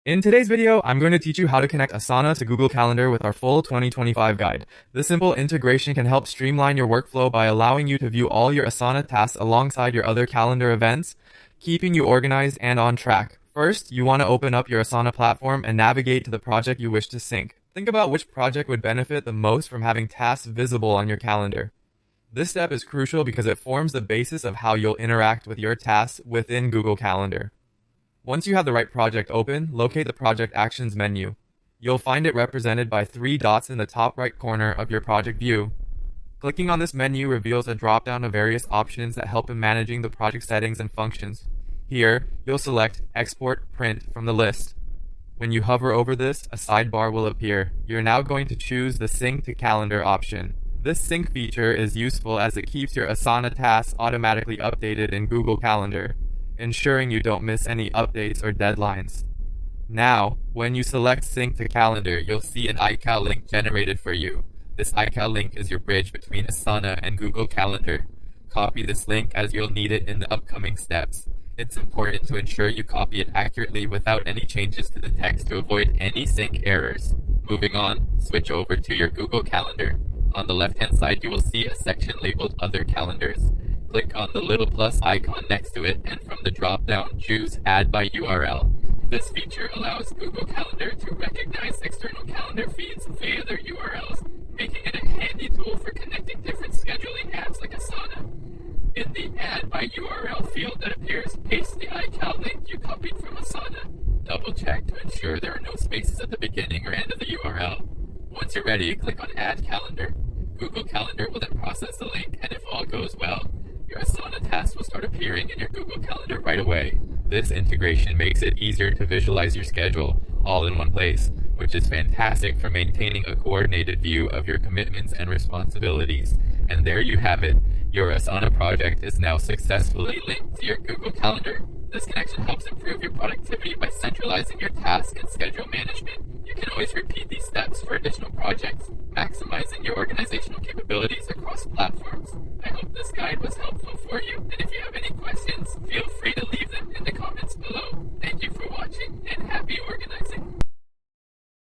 In today's video, I'm going to teach you how to connect Asana to Google Calendar with our full 2025 guide. This simple integration can help streamline your workflow by allowing you to view all your Asana tasks alongside your other calendar events, keeping you organized and on track. First, you want to open up your Asana platform and navigate to the project you wish to sync. Think about which project would benefit the most from having tasks visible on your calendar. This step is crucial because it forms the basis of how you'll interact with your tasks within Google Calendar. Once you have the right project open, locate the Project Actions menu. You'll find it represented by 3 dots in the top right corner of your project view. Clicking on this menu reveals a drop-down of various options that help in managing the project settings and functions. Here, you'll select Export Print from the list. When you hover over this, a sidebar will appear. You're now going to choose the Sync to Calendar option. This sync feature is useful as it keeps your Asana tasks automatically updated in Google Calendar, ensuring you don't miss any updates or deadlines. Now, when you select Sync to Calendar, you'll see an iCal link generated for you. This iCal link is your bridge between Asana and Google Calendar. Copy this link as you'll need it in the upcoming steps. It's important to ensure you copy it accurately without any changes to the text to avoid any sync errors. Moving on, switch over to your Google Calendar. On the left-hand side, you will see a section labeled Other Calendars. Click on the little plus icon next to it, and from the drop-down, choose Add by URL. This feature allows Google Calendar to recognize external calendar feeds via their URLs, making it a handy tool for connecting different scheduling apps like Asana. In the Add by URL field that appears, paste the iCal link you copied from Asana. Double-check to ensure there are no spaces at the beginning or end of the URL. Once you're ready, click on Add Calendar. Google Calendar will then process the link, and if all goes well, your Asana tasks will start appearing in your Google Calendar right away. This integration makes it easier to visualize your schedule all in one place, which is fantastic for maintaining a coordinated view of your commitments and responsibilities. And there you have it. Your Asana project is now successfully linked to your Google Calendar. This connection helps improve your productivity by centralizing your task and schedule management. You can always repeat these steps for additional projects, maximizing your organizational capabilities across platforms. I hope this guide was helpful for you, and if you have any questions, feel free to leave them in the comments below. Thank you for watching, and happy organizing!